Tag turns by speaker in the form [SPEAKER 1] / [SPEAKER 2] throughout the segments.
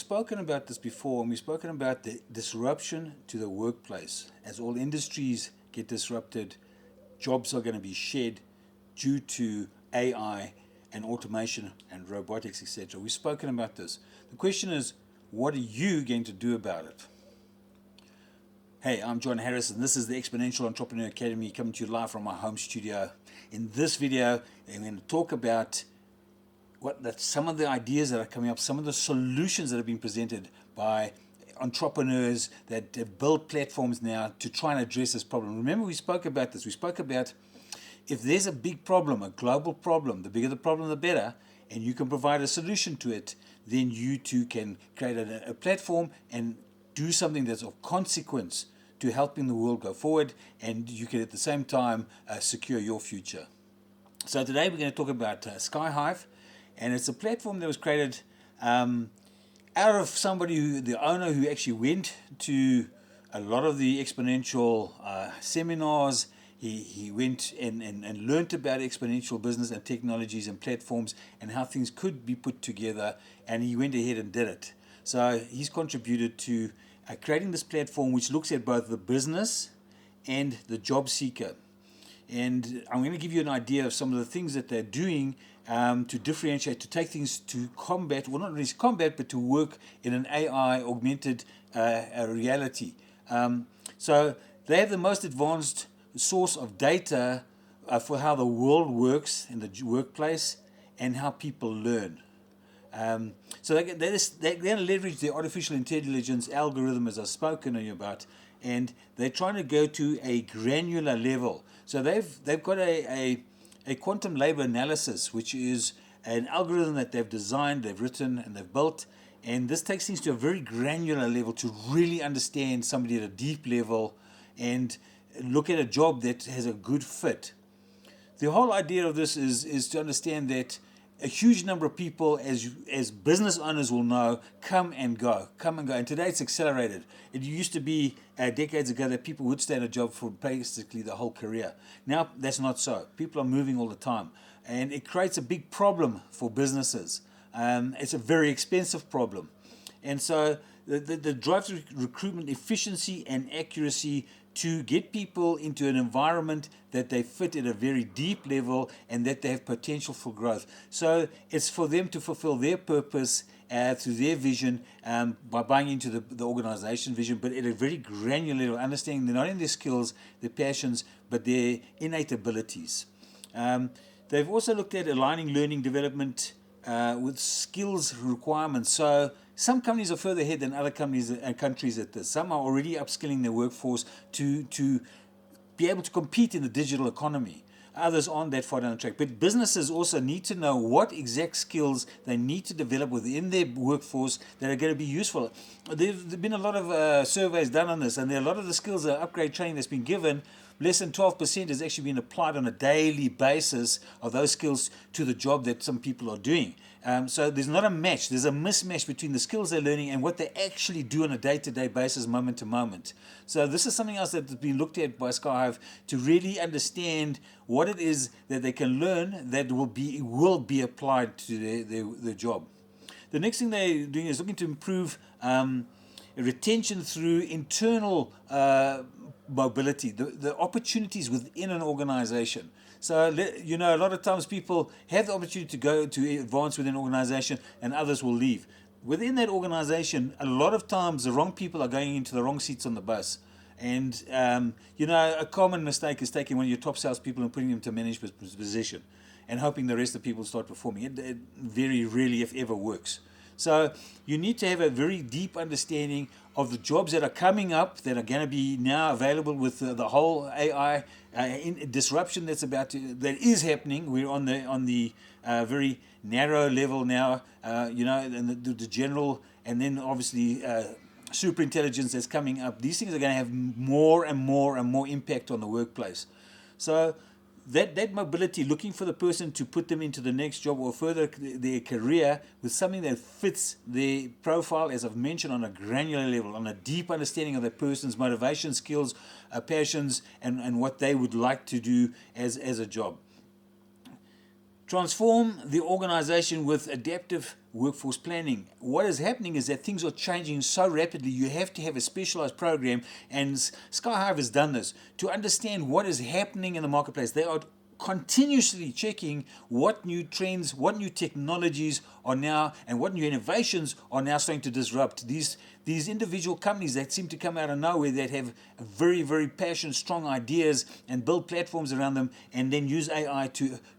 [SPEAKER 1] spoken about this before, and we've spoken about the disruption to the workplace. As all industries get disrupted, jobs are going to be shed due to AI and automation and robotics, etc. We've spoken about this. The question is, what are you going to do about it? Hey, I'm John Harris, and this is the Exponential Entrepreneur Academy coming to you live from my home studio. In this video, I'm going to talk about some of the ideas that are coming up, some of the solutions that have been presented by entrepreneurs that have built platforms now to try and address this problem. Remember, we spoke about this. We spoke about if there's a big problem, a global problem, the bigger the problem, the better, and you can provide a solution to it, then you too can create a platform and do something that's of consequence to helping the world go forward, and you can at the same time secure your future. So today we're going to talk about Hive, and it's a platform that was created out of somebody, the owner who actually went to a lot of the exponential seminars. He went and learnt about exponential business and technologies and platforms and how things could be put together, and he went ahead and did it. So he's contributed to creating this platform which looks at both the business and the job seeker. And I'm going to give you an idea of some of the things that they're doing to differentiate, to take things to combat, well, not really combat, but to work in an AI augmented reality. So they have the most advanced source of data for how the world works in the workplace and how people learn. So they're going to leverage the artificial intelligence algorithm, as I've spoken about, and they're trying to go to a granular level. So they've got a quantum labor analysis, which is an algorithm that they've designed, they've written, and they've built. And this takes things to a very granular level to really understand somebody at a deep level and look at a job that has a good fit. The whole idea of this is to understand that a huge number of people, as business owners will know, come and go. And today it's accelerated. It used to be decades ago that people would stay in a job for basically the whole career. Now that's not so. People are moving all the time, and it creates a big problem for businesses. It's a very expensive problem, and so the drive to recruitment efficiency and accuracy to get people into an environment that they fit at a very deep level and that they have potential for growth. So it's for them to fulfill their purpose through their vision by buying into the organization vision, but at a very granular level, understanding not only their skills, their passions, but their innate abilities. They've also looked at aligning learning development with skills requirements. So some companies are further ahead than other companies and countries at this. Some are already upskilling their workforce to be able to compete in the digital economy. Others aren't that far down the track. But businesses also need to know what exact skills they need to develop within their workforce that are going to be useful. There have been a lot of surveys done on this, and there are a lot of the skills, upgrade training that's been given. Less than 12% has actually been applied on a daily basis of those skills to the job that some people are doing. So there's not a match. There's a mismatch between the skills they're learning and what they actually do on a day-to-day basis, moment to moment. So this is something else that's been looked at by Hive to really understand what it is that they can learn that will be applied to their job. The next thing they're doing is looking to improve retention through internal mobility, the opportunities within an organization. So, a lot of times people have the opportunity to go to advance within an organization and others will leave. Within that organization, a lot of times the wrong people are going into the wrong seats on the bus. And, a common mistake is taking one of your top salespeople and putting them to a management position and hoping the rest of the people start performing. It very rarely, if ever, works. So you need to have a very deep understanding of the jobs that are coming up that are going to be now available with the whole AI disruption that is happening. We're on the very narrow level now, and the general, and then obviously super intelligence that's coming up. These things are going to have more and more and more impact on the workplace. So that mobility, looking for the person to put them into the next job or further their career with something that fits their profile, as I've mentioned, on a granular level, on a deep understanding of that person's motivation, skills, passions, and what they would like to do as a job. Transform the organization with adaptive workforce planning. What is happening is that things are changing so rapidly, you have to have a specialized program, and Hive has done this to understand what is happening in the marketplace. They are continuously checking what new trends, what new technologies are now, and what new innovations are now starting to disrupt these individual companies that seem to come out of nowhere, that have very, very passionate, strong ideas and build platforms around them, and then use AI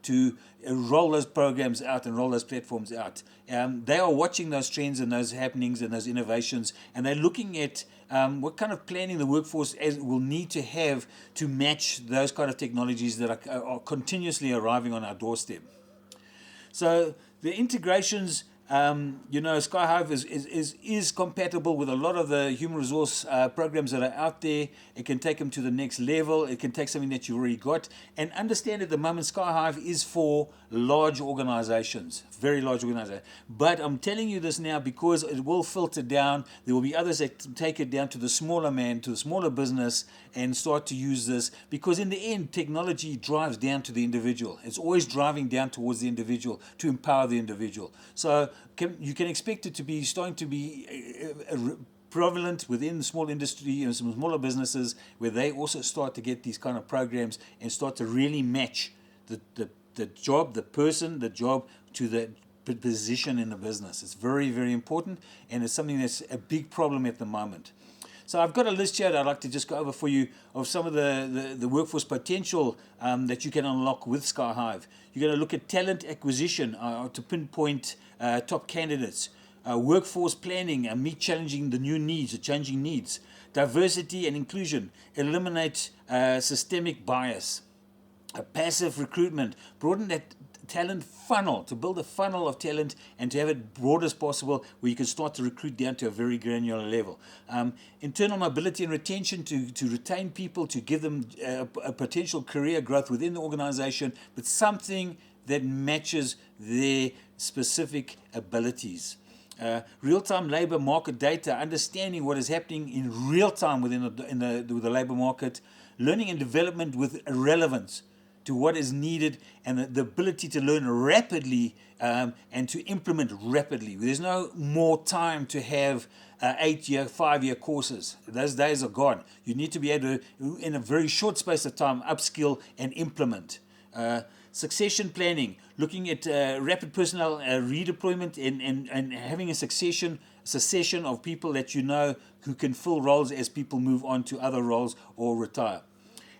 [SPEAKER 1] to roll those programs out and roll those platforms out. They are watching those trends and those happenings and those innovations, and they're looking at what kind of planning the workforce will need to have to match those kind of technologies that are continuously arriving on our doorstep. So the integrations, Hive is compatible with a lot of the human resource programs that are out there. It can take them to the next level. It can take something that you've already got. And understand at the moment, Hive is for large organizations, very large organizations. But I'm telling you this now because it will filter down. There will be others that take it down to the smaller man, to the smaller business, and start to use this. Because in the end, technology drives down to the individual. It's always driving down towards the individual to empower the individual. So you can expect it to be starting to be prevalent within the small industry and some smaller businesses, where they also start to get these kind of programs and start to really match the job, the job to the position in the business. It's very, very important, and it's something that's a big problem at the moment. So I've got a list here that I'd like to just go over for you of some of the workforce potential that you can unlock with Hive. You're going to look at talent acquisition to pinpoint top candidates. Workforce planning, meet challenging the new needs, the changing needs. Diversity and inclusion, eliminate systemic bias. Passive recruitment, broaden that talent funnel, to build a funnel of talent and to have it broad as possible, where you can start to recruit down to a very granular level. Internal mobility and retention, to retain people, to give them a potential career growth within the organization, but something that matches their specific abilities. Real-time labor market data, understanding what is happening in real time within the labor market. Learning and development with relevance to what is needed, and the ability to learn rapidly and to implement rapidly. There's no more time to have 8-year, 5-year courses. Those days are gone. You need to be able to, in a very short space of time, upskill and implement. Succession planning, looking at rapid personnel redeployment and having a succession of people that you know who can fill roles as people move on to other roles or retire.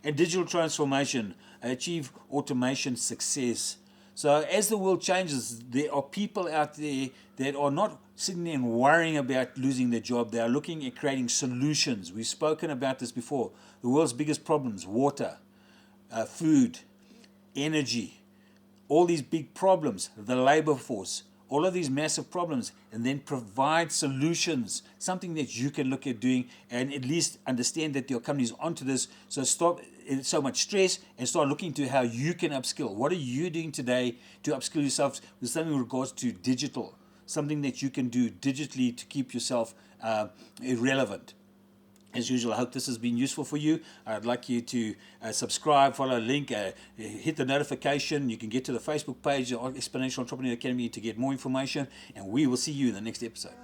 [SPEAKER 1] And digital transformation, achieve automation success. So as the world changes, there are people out there that are not sitting there and worrying about losing their job. They are looking at creating solutions. We've spoken about this before. The world's biggest problems: water, food, energy, all these big problems, the labor force, all of these massive problems, and then provide solutions, something that you can look at doing, and at least understand that your company is onto this. So stop so much stress and start looking to how you can upskill. What are you doing today to upskill yourself with something in regards to digital, something that you can do digitally to keep yourself relevant? As usual, I hope this has been useful for you. I'd like you to subscribe, follow the link, hit the notification. You can get to the Facebook page, Exponential Entrepreneur Academy, to get more information. And we will see you in the next episode.